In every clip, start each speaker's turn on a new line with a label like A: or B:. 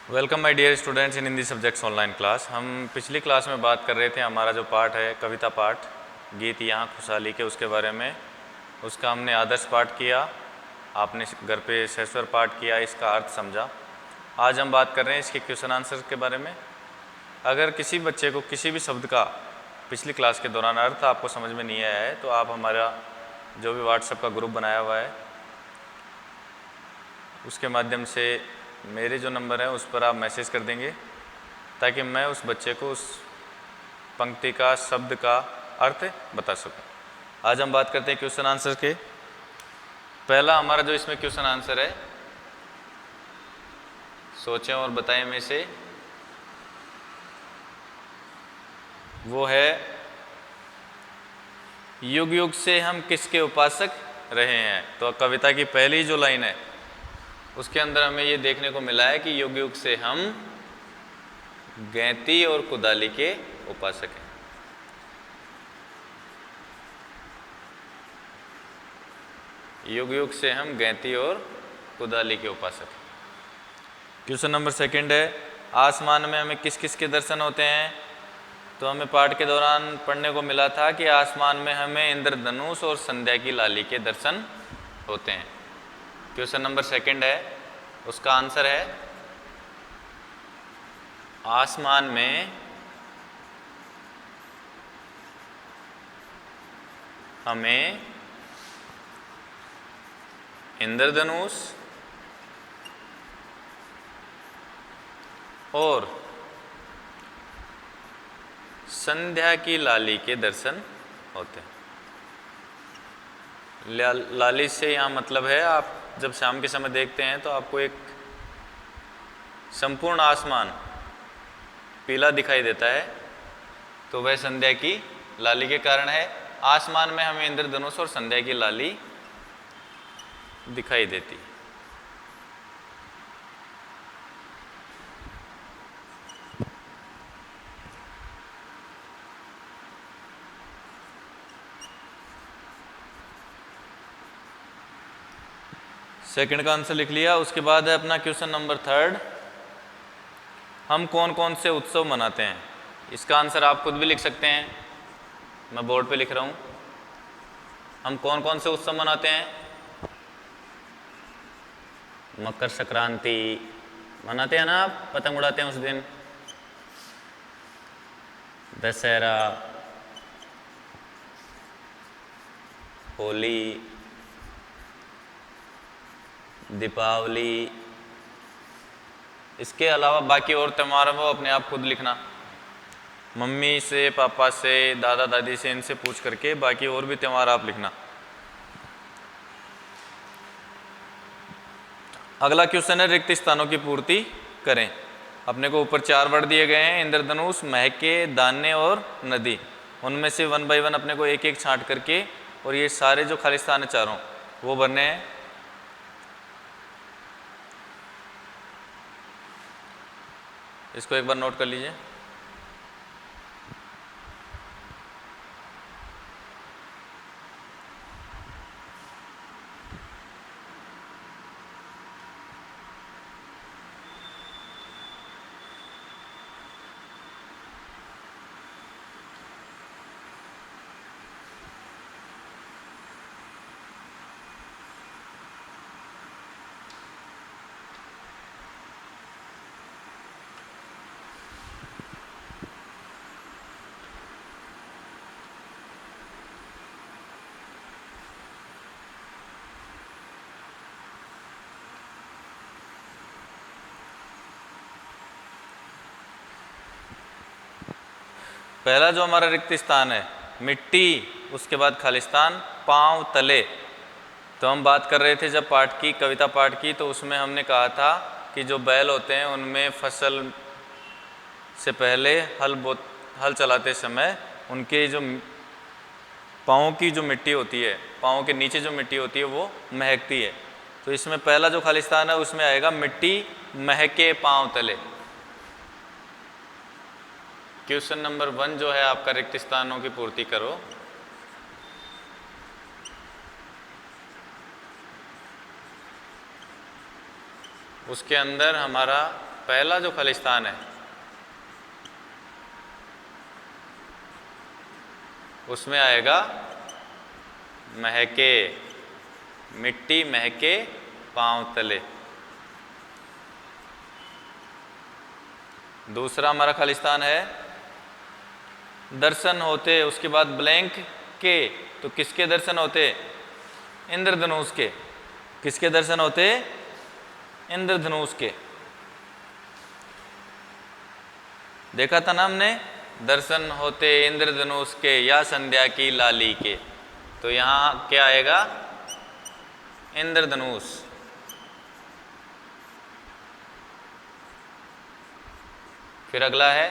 A: Welcome my dear students in Hindi subjects online class. हम पिछली class में बात कर रहे थे हमारा जो पाठ है कविता पाठ गीत यहाँ खुशहाली के, उसके बारे में। उसका हमने आदर्श पाठ किया, आपने घर पे सैस्वर पाठ किया, इसका अर्थ समझा। आज हम बात कर रहे हैं इसके क्वेश्चन आंसर के बारे में। अगर किसी बच्चे को किसी भी शब्द का पिछली क्लास के दौरान अर्थ आपको समझ में नहीं आया है तो आप हमारा जो भी व्हाट्सएप का ग्रुप बनाया हुआ है उसके माध्यम से मेरे जो नंबर है उस पर आप मैसेज कर देंगे ताकि मैं उस बच्चे को उस पंक्ति का शब्द का अर्थ बता सकूं। आज हम बात करते हैं क्वेश्चन आंसर के। पहला हमारा जो इसमें क्वेश्चन आंसर है, सोचें और बताएं में से, वो है युग युग से हम किसके उपासक रहे हैं। तो कविता की पहली जो लाइन है उसके अंदर हमें ये देखने को मिला है कि युग युग से हम गैंती और कुदाली के उपासक हैं। युग युग से हम गैंती और कुदाली के उपासक हैं। क्वेश्चन नंबर सेकंड है, आसमान में हमें किस किस के दर्शन होते हैं। तो हमें पाठ के दौरान पढ़ने को मिला था कि आसमान में हमें इंद्रधनुष और संध्या की लाली के दर्शन होते हैं। क्वेश्चन नंबर सेकंड है, उसका आंसर है आसमान में हमें इंद्रधनुष और संध्या की लाली के दर्शन होते हैं। लाली से यहाँ मतलब है, आप जब शाम के समय देखते हैं तो आपको एक संपूर्ण आसमान पीला दिखाई देता है, तो वह संध्या की लाली के कारण है। आसमान में हमें इंद्रधनुष और संध्या की लाली दिखाई देती। सेकंड का आंसर लिख लिया। उसके बाद है अपना क्वेश्चन नंबर थर्ड, हम कौन कौन से उत्सव मनाते हैं। इसका आंसर आप खुद भी लिख सकते हैं, मैं बोर्ड पे लिख रहा हूं। हम कौन कौन से उत्सव मनाते हैं। मकर संक्रांति मनाते हैं ना, आप पतंग उड़ाते हैं उस दिन। दशहरा, होली, दीपावली। इसके अलावा बाकी और त्यौहार वो अपने आप खुद लिखना, मम्मी से, पापा से, दादा दादी से, इनसे पूछ करके बाकी और भी त्यौहार आप लिखना। अगला क्वेश्चन है, रिक्त स्थानों की पूर्ति करें। अपने को ऊपर 4 वर्ड दिए गए हैं, इंद्रधनुष, महके, दाने और नदी। उनमें से 1 बाय 1 अपने को एक एक छांट करके और ये सारे जो खाली स्थान है चारों वो भरने हैं। इसको एक बार नोट कर लीजिए। पहला जो हमारा रिक्त स्थान है मिट्टी, उसके बाद खालिस्तान, पांव तले। तो हम बात कर रहे थे जब पाठ की, कविता पाठ की, तो उसमें हमने कहा था कि जो बैल होते हैं उनमें फसल से पहले हल चलाते समय उनके जो पाँव की जो मिट्टी होती है, पाँव के नीचे जो मिट्टी होती है वो महकती है। तो इसमें पहला जो खालिस्तान है उसमें आएगा मिट्टी महके पाँव तले। क्वेश्चन नंबर 1 जो है आपका रिक्त स्थानों की पूर्ति करो। उसके अंदर हमारा पहला जो खालिस्तान है उसमें आएगा महके, मिट्टी महके पांव तले। दूसरा हमारा खालिस्तान है दर्शन होते, उसके बाद ब्लैंक के, तो किसके दर्शन होते? इंद्रधनुष के। किसके दर्शन होते? इंद्रधनुष के। देखा था ना हमने, दर्शन होते इंद्रधनुष के या संध्या की लाली के, तो यहाँ क्या आएगा? इंद्रधनुष। फिर अगला है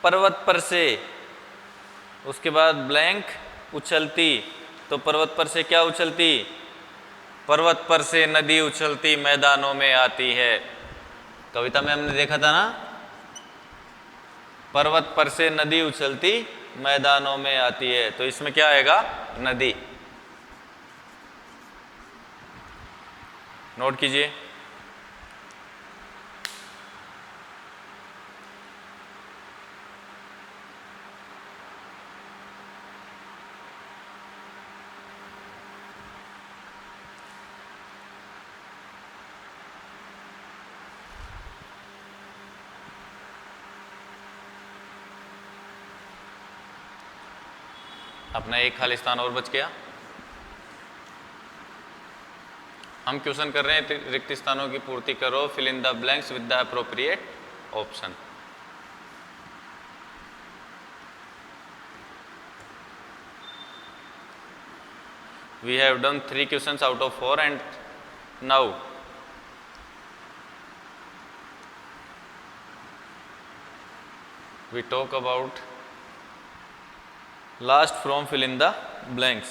A: पर्वत पर से, उसके बाद ब्लैंक उछलती, तो पर्वत पर से क्या उछलती? पर्वत पर से नदी उछलती मैदानों में आती है। कविता में हमने देखा था ना, पर्वत पर से नदी उछलती मैदानों में आती है, तो इसमें क्या आएगा? नदी। नोट कीजिए। अपना एक खालिस्तान और बच गया। हम क्वेश्चन कर रहे हैं रिक्त स्थानों की पूर्ति करो, fill in the blanks with the appropriate option. We have done 3 questions out of 4 and now we talk about last from fill in the blanks.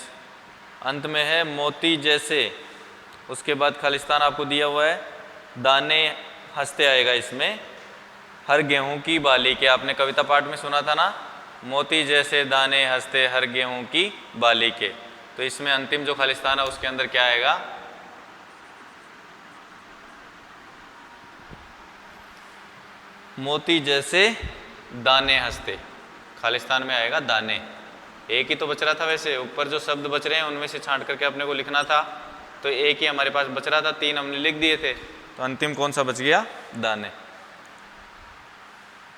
A: अंत में है मोती जैसे, उसके बाद खालिस्तान आपको दिया हुआ है दाने हंसते आएगा इसमें हर गेहूं की बाली के। आपने कविता पाठ में सुना था ना, मोती जैसे दाने हंसते हर गेहूं की बाली के, तो इसमें अंतिम जो खालिस्तान है उसके अंदर क्या आएगा? मोती जैसे दाने हंसते, खालिस्तान में आएगा दाने। एक ही तो बच रहा था, वैसे ऊपर जो शब्द बच रहे हैं उनमें से छांट करके अपने को लिखना था, तो एक ही हमारे पास बच रहा था, 3 हमने लिख दिए थे, तो अंतिम कौन सा बच गया? दाने।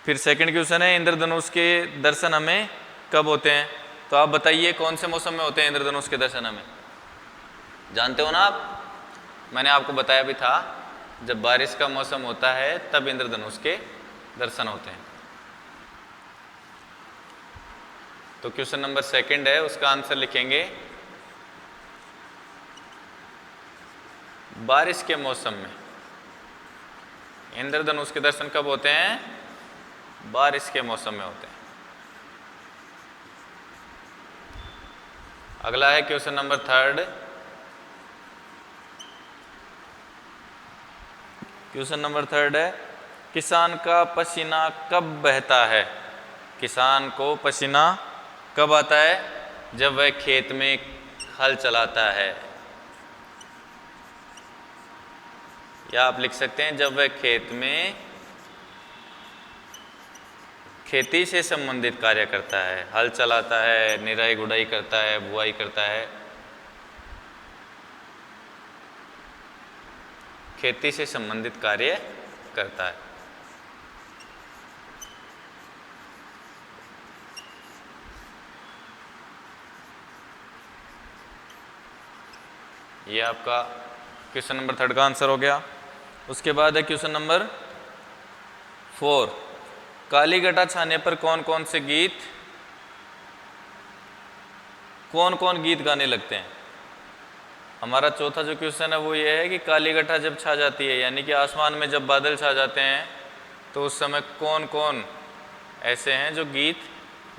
A: फिर सेकंड क्वेश्चन है इंद्रधनुष के दर्शन हमें कब होते हैं? तो आप बताइए कौन से मौसम में होते हैं इंद्रधनुष के दर्शन हमें? जानते हो ना आप, मैंने आपको बताया भी था, जब बारिश का मौसम होता है तब इंद्रधनुष के दर्शन होते हैं। तो क्वेश्चन नंबर सेकंड है, उसका आंसर लिखेंगे बारिश के मौसम में इंद्रधनुष के दर्शन कब होते हैं? बारिश के मौसम में होते हैं। अगला है question number third. Question number third है किसान का पसीना कब बहता है? किसान को पसीना कब आता है? जब वह खेत में हल चलाता है, या आप लिख सकते हैं जब वह खेत में खेती से संबंधित कार्य करता है, हल चलाता है, निराई गुड़ाई करता है, बुआई करता है, खेती से संबंधित कार्य करता है। ये आपका क्वेश्चन नंबर थर्ड का आंसर हो गया। उसके बाद है क्वेश्चन नंबर 4। काली घटा छाने पर कौन कौन गीत गाने लगते हैं? हमारा चौथा जो क्वेश्चन है वो ये है कि काली घटा जब छा जाती है, यानी कि आसमान में जब बादल छा जाते हैं, तो उस समय कौन कौन ऐसे हैं जो गीत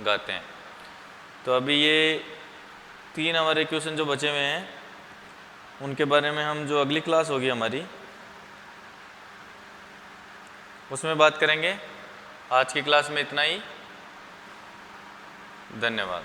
A: गाते हैं? तो अभी ये 3 हमारे क्वेश्चन जो बचे हुए हैं उनके बारे में हम जो अगली क्लास होगी हमारी उसमें बात करेंगे। आज की क्लास में इतना ही। धन्यवाद।